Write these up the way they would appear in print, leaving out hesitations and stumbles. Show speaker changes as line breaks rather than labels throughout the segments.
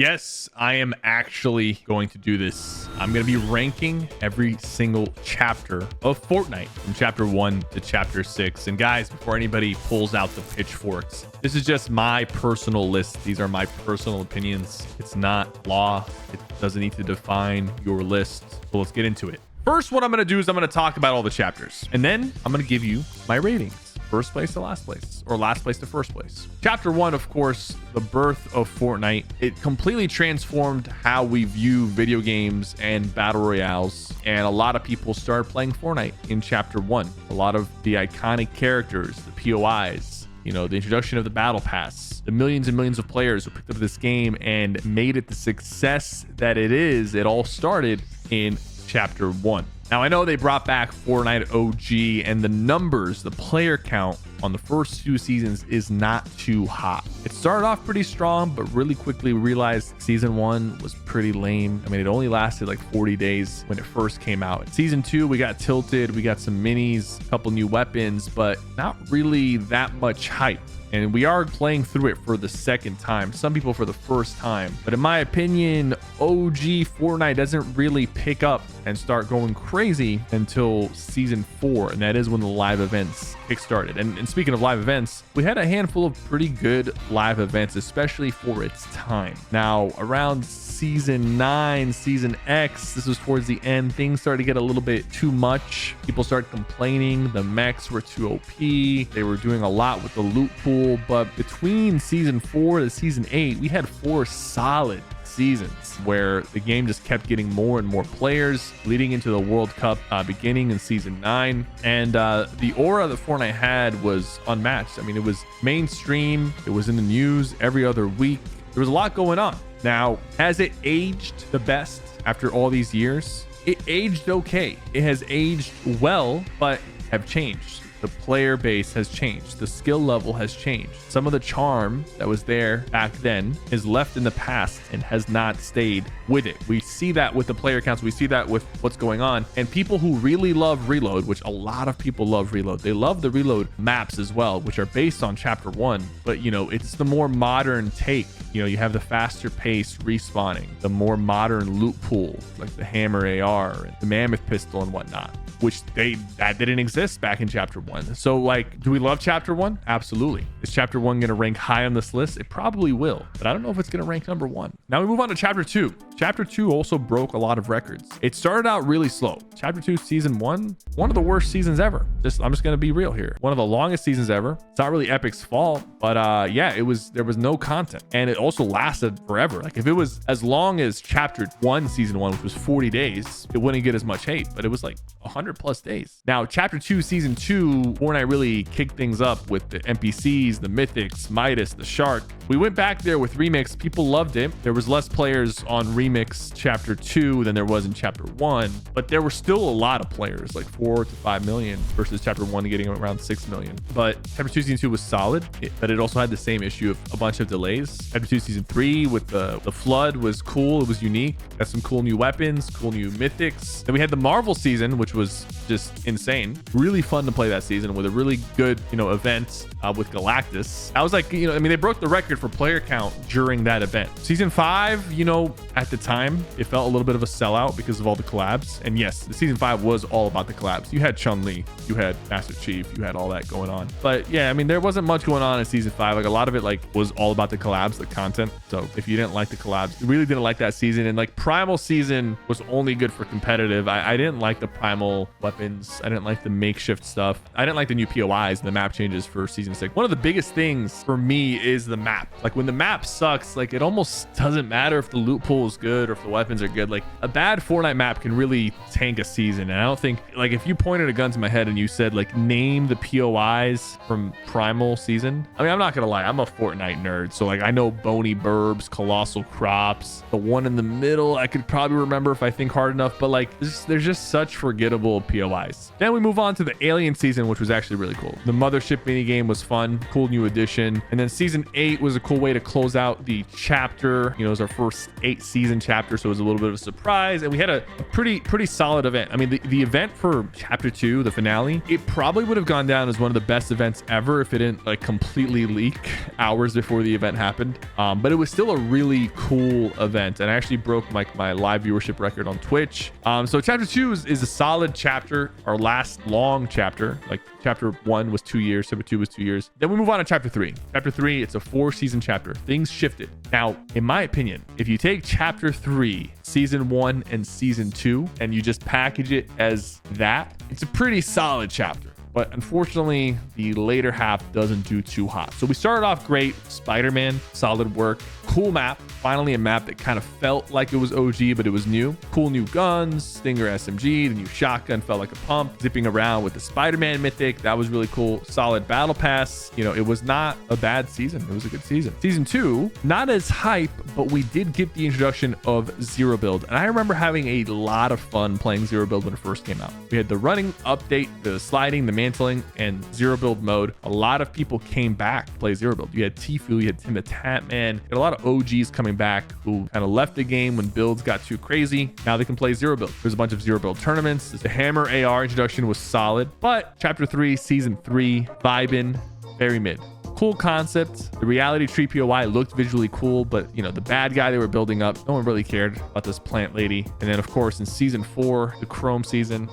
Yes, I am actually going to do this. I'm going to be ranking every single chapter of Fortnite from chapter 1 to chapter 6. And guys, before anybody pulls out the pitchforks, this is just my personal list. These are my personal opinions. It's not law. It doesn't need to define your list. So let's get into it. First, what I'm going to do is I'm going to talk about all the chapters, and then I'm going to give you my ratings. First place to last place, or last place to first place. Chapter 1, of course, the birth of Fortnite. It completely transformed how we view video games and battle royales, and a lot of people started playing Fortnite in chapter 1. A lot of the iconic characters, the POIs, you know, the introduction of the battle pass, the millions and millions of players who picked up this game and made it the success that it is. It all started in chapter 1. Now, I know they brought back Fortnite OG, and the numbers, the player count on the first 2 seasons is not too hot. It started off pretty strong, but really quickly realized season 1 was pretty lame. I mean, it only lasted like 40 days when it first came out. Season 2, we got tilted. We got some minis, a couple new weapons, but not really that much hype. And we are playing through it for the second time, some people for the first time. But in my opinion, OG Fortnite doesn't really pick up and start going crazy until season 4, and that is when the live events kickstarted. And speaking of live events, we had a handful of pretty good live events, especially for its time. Now, around season 9, season X, this was towards the end, things started to get a little bit too much. People started complaining the mechs were too OP. They were doing a lot with the loot pool. But between season 4 to season 8, we had 4 solid seasons where the game just kept getting more and more players, leading into the World Cup beginning in season 9. And the aura that Fortnite had was unmatched. I mean, it was mainstream. It was in the news every other week. There was a lot going on. Now, has it aged the best after all these years? It aged okay. It has aged well, but have changed. The player base has changed. The skill level has changed. Some of the charm that was there back then is left in the past and has not stayed with it. We see that with the player counts. We see that with what's going on. And people who really love Reload, which a lot of people love Reload, they love the Reload maps as well, which are based on chapter 1. But, you know, it's the more modern take. You know, you have the faster pace respawning, the more modern loot pool, like the hammer AR and the mammoth pistol and whatnot, which that didn't exist back in chapter 1. So, like, do we love chapter 1? Absolutely. Is chapter 1 going to rank high on this list? It probably will, but I don't know if it's going to rank number 1. Now we move on to chapter 2. Chapter 2 also broke a lot of records. It started out really slow. Chapter 2 season 1, one of the worst seasons ever. I'm just going to be real here. One of the longest seasons ever. It's not really Epic's fault, but yeah, there was no content, and it also lasted forever. Like, if it was as long as chapter 1 season 1, which was 40 days, it wouldn't get as much hate, but it was like 100 plus days. Now, chapter 2 season 2, Fortnite really kicked things up with the NPCs, the mythics, Midas, the shark. We went back there with remix. People loved it. There was less players on remix chapter 2 than there was in chapter 1, but there were still a lot of players, like 4 to 5 million versus chapter 1 getting around 6 million. But chapter 2 season 2 was solid, but it also had the same issue of a bunch of delays. Chapter 2 season 3 with the flood was cool. It was unique. Got some cool new weapons, cool new mythics. Then we had the Marvel season, which was just insane. Really fun to play that season with a really good, you know, event with Galactus. I was like, you know, I mean, they broke the record for player count during that event. Season 5, you know, at the time, it felt a little bit of a sellout because of all the collabs. And yes, the season 5 was all about the collabs. You had Chun-Li, you had Master Chief, you had all that going on. But yeah, I mean, there wasn't much going on in season 5. Like, a lot of it like was all about the collabs, the content. So if you didn't like the collabs, you really didn't like that season. And like Primal season was only good for competitive. I didn't like the Primal weapons. I didn't like the makeshift stuff. I didn't like the new POIs and the map changes for season 6. One of the biggest things for me is the map. Like, when the map sucks, like, it almost doesn't matter if the loot pool is good or if the weapons are good. Like, a bad Fortnite map can really tank a season. And I don't think, like, if you pointed a gun to my head and you said, like, name the POIs from Primal season, I mean, I'm not gonna lie, I'm a Fortnite nerd, so like, I know Bony Burbs, Colossal Crops, the one in the middle I could probably remember if I think hard enough, but like, there's just such forgettable full of POIs. Then we move on to the alien season, which was actually really cool. The mothership mini game was fun, cool new addition. And then season 8 was a cool way to close out the chapter. You know, it was our first 8 season chapter, so it was a little bit of a surprise. And we had a pretty solid event. I mean, the event for chapter 2, the finale, it probably would have gone down as one of the best events ever if it didn't like completely leak hours before the event happened. But it was still a really cool event, and I actually broke like my live viewership record on Twitch. So chapter 2 is a solid chapter, our last long chapter. Like chapter 1 was 2 years, chapter 2 was 2 years. Then we move on to chapter 3. Chapter 3, it's a 4-season chapter. Things shifted. Now, in my opinion, if you take chapter 3, season 1 and season 2, and you just package it as that, it's a pretty solid chapter. But unfortunately, the later half doesn't do too hot. So we started off great. Spider-Man, solid work. Cool map. Finally, a map that kind of felt like it was OG, but it was new. Cool new guns, Stinger SMG, the new shotgun felt like a pump. Zipping around with the Spider-Man mythic. That was really cool. Solid battle pass. You know, it was not a bad season. It was a good season. Season 2, not as hype, but we did get the introduction of Zero Build. And I remember having a lot of fun playing Zero Build when it first came out. We had the running update, the sliding, the mantling, and Zero Build mode. A lot of people came back to play Zero Build. You had Tfue, you had Tim the Tatman, you had a lot of OGs coming back who kind of left the game when builds got too crazy. Now they can play Zero Build. There's a bunch of Zero Build tournaments. The Hammer AR introduction was solid, but chapter 3, season 3, vibin', very mid. Cool concept. The reality tree POI looked visually cool, but you know, the bad guy they were building up, no one really cared about this plant lady. And then of course in season 4, the Chrome season,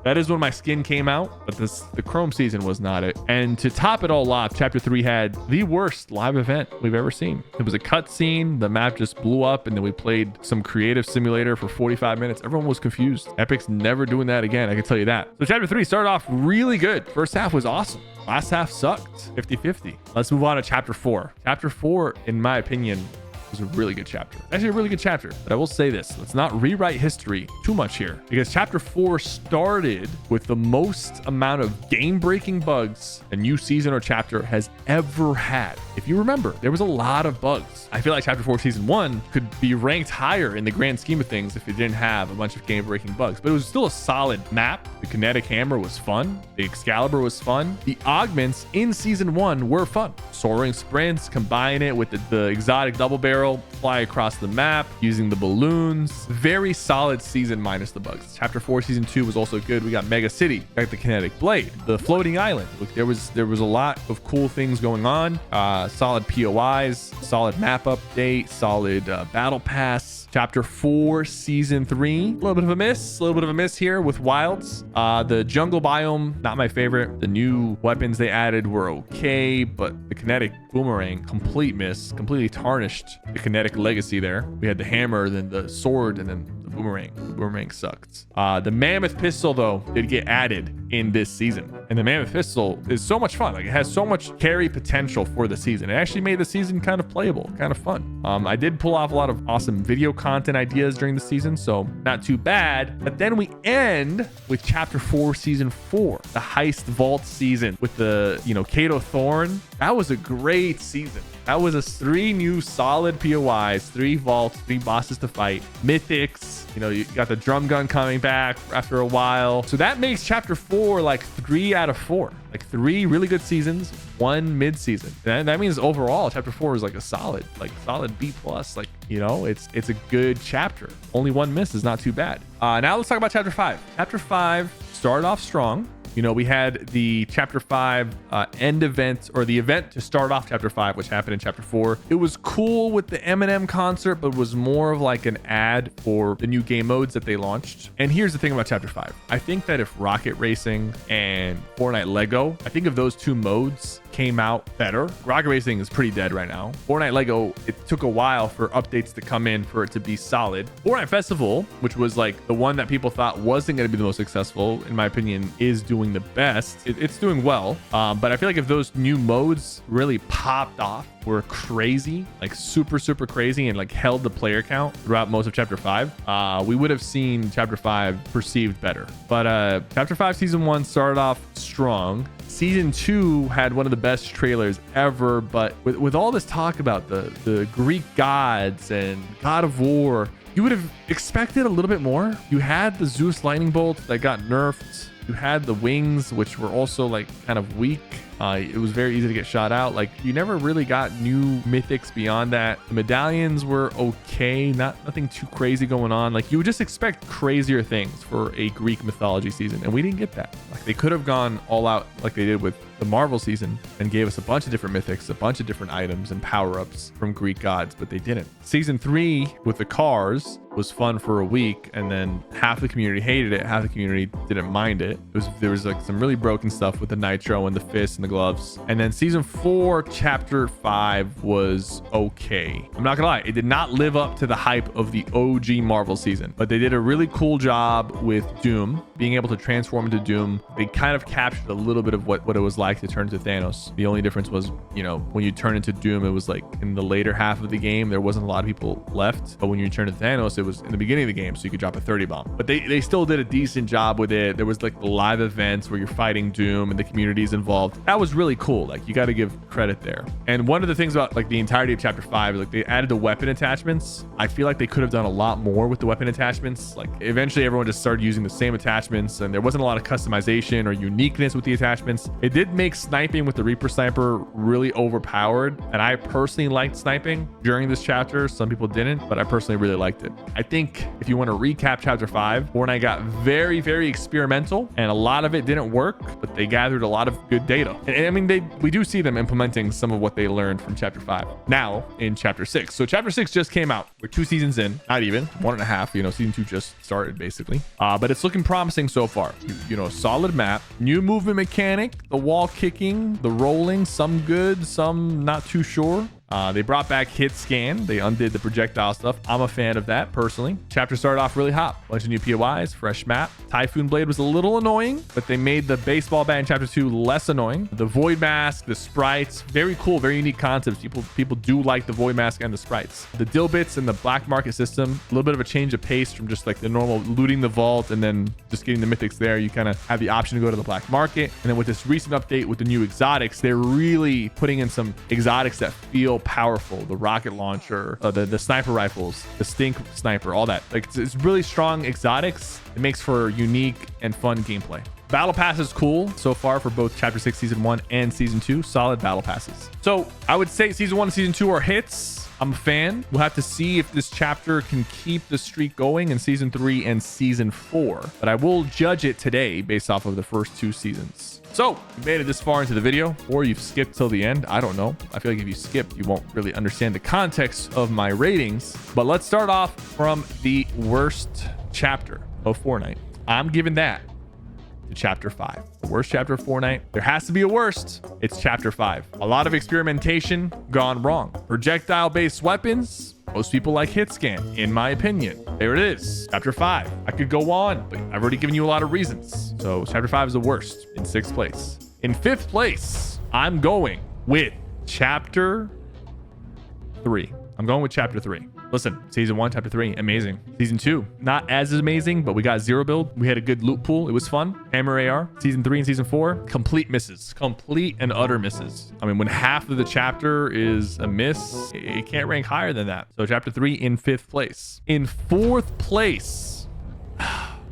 that is when my skin came out, but the Chrome season was not it. And to top it all off, chapter 3 had the worst live event we've ever seen. It was a cutscene, the map just blew up, and then we played some creative simulator for 45 minutes. Everyone was confused. Epic's never doing that again, I can tell you that. So chapter 3 started off really good. First half was awesome. Last half sucked, 50-50. Let's move on to chapter 4. Chapter 4, in my opinion, was a really good chapter. Actually, a really good chapter. But I will say this, let's not rewrite history too much here, because chapter 4 started with the most amount of game-breaking bugs a new season or chapter has ever had. If you remember, there was a lot of bugs. I feel like chapter 4 season 1 could be ranked higher in the grand scheme of things if it didn't have a bunch of game-breaking bugs, but it was still a solid map. The kinetic hammer was fun. The Excalibur was fun. The augments in season 1 were fun. Soaring sprints, combine it with the exotic double barrel, fly across the map using the balloons. Very solid season minus the bugs. Chapter 4 season 2 was also good. We got Mega City, got the kinetic blade, the floating island. Look, there was a lot of cool things going on. Solid POIs, solid map update, solid battle pass. Chapter 4 season 3, a little bit of a miss here with wilds. The jungle biome, not my favorite. The new weapons they added were okay, but the kinetic boomerang, complete miss, completely tarnished the kinetic legacy there. We had the hammer, then the sword, and then the boomerang. The boomerang sucked. The mammoth pistol though did get added in this season, and the mammoth pistol is so much fun. Like, it has so much carry potential for the season. It actually made the season kind of playable, kind of fun. I did pull off a lot of awesome video content ideas during the season, so not too bad. But then we end with chapter 4 season 4, the heist vault season with the, you know, Kato Thorn. That was a great season. That was 3 new solid POIs, 3 vaults, 3 bosses to fight, mythics. You know, you got the drum gun coming back after a while. So that makes chapter 4 like 3 out of 4. Like 3 really good seasons, 1 mid-season. And that means overall chapter 4 is like a solid B+. Like, you know, it's a good chapter. Only 1 miss is not too bad. Now let's talk about chapter 5. Chapter 5 started off strong. You know, we had the chapter 5 end event, or the event to start off chapter 5, which happened in chapter 4. It was cool with the Eminem concert, but was more of like an ad for the new game modes that they launched. And here's the thing about chapter 5. I think that if Rocket Racing and Fortnite Lego, I think if those 2 modes came out better. Rocket Racing is pretty dead right now. Fortnite Lego, it took a while for updates to come in for it to be solid. Fortnite Festival, which was like the one that people thought wasn't going to be the most successful, in my opinion, is doing the best. It's doing well, but I feel like if those new modes really popped off, were crazy, like super crazy, and like held the player count throughout most of chapter 5, we would have seen chapter 5 perceived better. But chapter 5 season 1 started off strong. Season 2 had one of the best trailers ever, but with all this talk about the Greek gods and God of War, you would have expected a little bit more. You had the Zeus lightning bolt that got nerfed. You had the wings, which were also like kind of weak. It was very easy to get shot out. Like, you never really got new mythics beyond that. The medallions were okay, nothing too crazy going on. Like, you would just expect crazier things for a Greek mythology season, and we didn't get that. Like, they could have gone all out like they did with the Marvel season and gave us a bunch of different mythics, a bunch of different items and power-ups from Greek gods, but they didn't. Season 3 with the cars was fun for a week, and then half the community hated it, half the community didn't mind it. There was like some really broken stuff with the nitro and the fists and the gloves. And then season 4 chapter 5 was okay. I'm not gonna lie, it did not live up to the hype of the OG Marvel season, but they did a really cool job with Doom, being able to transform into Doom. They kind of captured a little bit of what it was like to turn into Thanos. The only difference was, you know, when you turn into Doom, it was like in the later half of the game, there wasn't a lot of people left, but when you turn into Thanos, it was in the beginning of the game, so you could drop a 30 bomb. But they still did a decent job with it. There was like the live events where you're fighting Doom and the community's involved. That was really cool. Like, you got to give credit there. And one of the things about like the entirety of chapter 5 is like they added the weapon attachments. I feel like they could have done a lot more with the weapon attachments. Like, eventually everyone just started using the same attachments, and there wasn't a lot of customization or uniqueness with the attachments. It did make sniping with the Reaper Sniper really overpowered, and I personally liked sniping during this chapter. Some people didn't, but I personally really liked it. I think if you want to recap chapter 5, Fortnite got very, very experimental, and a lot of it didn't work, but they gathered a lot of good data. And I mean, we do see them implementing some of what they learned from chapter 5 now in chapter 6. So chapter 6 just came out. We're 2 seasons in, not even 1.5. You know, season 2 just started basically, but it's looking promising so far. You know, solid map, new movement mechanic, the wall kicking, the rolling, some good, some not too sure. They brought back hit scan. They undid the projectile stuff. I'm a fan of that personally. Chapter started off really hot. Bunch of new POIs, fresh map. Typhoon Blade was a little annoying, but they made the baseball bat in chapter 2 less annoying. The Void Mask, the sprites, very cool, very unique concepts. People do like the Void Mask and the sprites. The dill bits and the black market system, a little bit of a change of pace from just like the normal looting the vault and then just getting the mythics there. You kind of have the option to go to the black market. And then with this recent update with the new exotics, they're really putting in some exotics that feel powerful. The rocket launcher, the sniper rifles, the stink sniper, all that. Like, it's really strong exotics. It makes for unique and fun gameplay. Battle pass is cool so far for both chapter 6 season 1 and season 2. Solid battle passes. So I would say season 1 and season 2 are hits. I'm a fan. We'll have to see if this chapter can keep the streak going in season 3 and season 4, but I will judge it today based off of the first 2 seasons. So you made it this far into the video, or you've skipped till the end. I don't know. I feel like if you skipped, you won't really understand the context of my ratings. But let's start off from the worst chapter of Fortnite. I'm giving that to chapter 5. The worst chapter of Fortnite. There has to be a worst. It's chapter 5. A lot of experimentation gone wrong. Projectile-based weapons. Most people like hit scan, in my opinion. There it is. Chapter 5. I could go on, but I've already given you a lot of reasons. So chapter 5 is the worst in 6th place. In 5th place, I'm going with chapter 3. I'm going with chapter 3. Listen, season 1, chapter 3, amazing. Season 2, not as amazing, but we got zero build. We had a good loot pool. It was fun. Hammer AR. Season 3 and season 4, complete misses. Complete and utter misses. I mean, when half of the chapter is a miss, it can't rank higher than that. So chapter 3 in 5th place. In 4th place,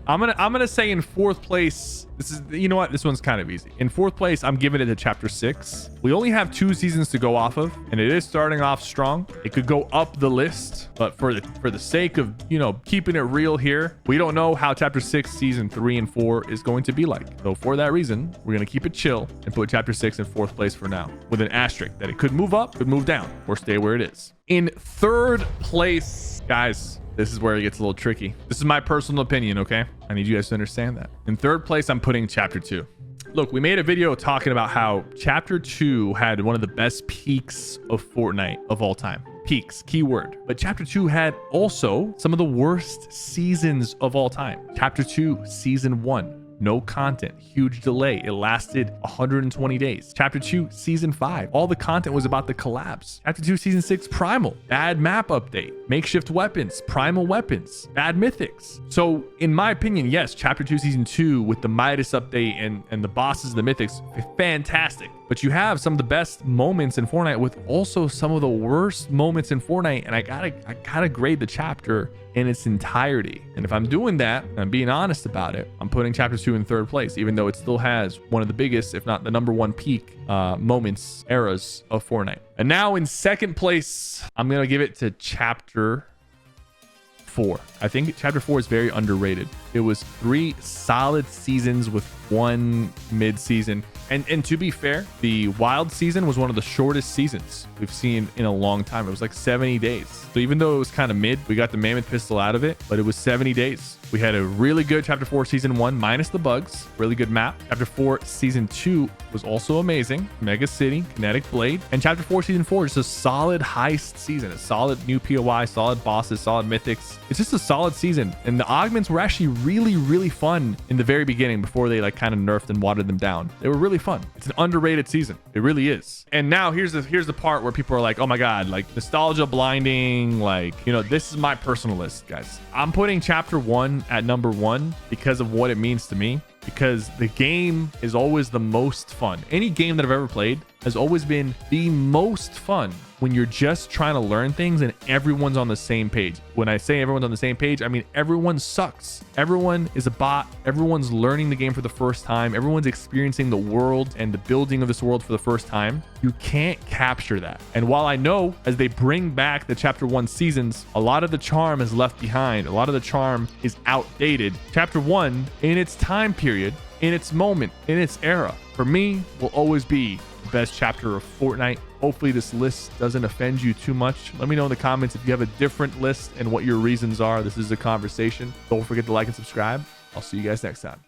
I'm gonna say in 4th place, this is, you know what, this one's kind of easy. In 4th place, I'm giving it to chapter 6. We only have 2 seasons to go off of, and it is starting off strong. It could go up the list, but for the sake of, you know, keeping it real here, we don't know how chapter 6 season 3 and 4 is going to be like. So for that reason, we're gonna keep it chill and put chapter 6 in 4th place for now, with an asterisk that it could move up, could move down, or stay where it is. In 3rd place, guys, this is where it gets a little tricky. This is my personal opinion, okay? I need you guys to understand that. In 3rd place, I'm putting chapter 2. Look, we made a video talking about how chapter 2 had one of the best peaks of Fortnite of all time. Peaks, keyword. But chapter 2 had also some of the worst seasons of all time. Chapter 2, season 1. no content, huge delay. It lasted 120 days. Chapter 2, Season 5, all the content was about the collabs. Chapter 2, Season 6, Primal, bad map update, makeshift weapons, primal weapons, bad mythics. So in my opinion, yes, Chapter 2, Season 2 with the Midas update and the bosses, the mythics, fantastic. But you have some of the best moments in Fortnite with also some of the worst moments in Fortnite, and I gotta grade the chapter in its entirety. And if I'm doing that, and I'm being honest about it, I'm putting chapter 2 in third place, even though it still has one of the biggest, if not the number one peak moments, eras of Fortnite. And now in second place, I'm gonna give it to chapter 4. I think chapter 4 is very underrated. It was 3 solid seasons with 1 mid-season. And to be fair, the wild season was one of the shortest seasons we've seen in a long time. It was like 70 days. So even though it was kind of mid, we got the mammoth pistol out of it, but it was 70 days. We had a really good chapter 4 season 1 minus the bugs, really good map. Chapter 4 season 2 was also amazing. Mega City, Kinetic Blade, and chapter 4 season 4 is a solid heist season, a solid new POI, solid bosses, solid mythics. It's just a solid season. And the augments were actually really fun in the very beginning before they like kind of nerfed and watered them down. They were really fun. It's an underrated season. It really is. And now here's the part where people are like, oh my God, like nostalgia blinding. Like, you know, this is my personal list, guys. I'm putting chapter 1 at number 1 because of what it means to me. Because the game is always the most fun. Any game that I've ever played has always been the most fun when you're just trying to learn things and everyone's on the same page. When I say everyone's on the same page, I mean everyone sucks. Everyone is a bot. Everyone's learning the game for the first time. Everyone's experiencing the world and the building of this world for the first time. You can't capture that. And while I know as they bring back the chapter 1 seasons, a lot of the charm is left behind. A lot of the charm is outdated. Chapter 1 in its time period, in its moment, in its era, for me will always be the best chapter of Fortnite. Hopefully this list doesn't offend you too much. Let me know in the comments if you have a different list and what your reasons are. This is a conversation. Don't forget to like and subscribe. I'll see you guys next time.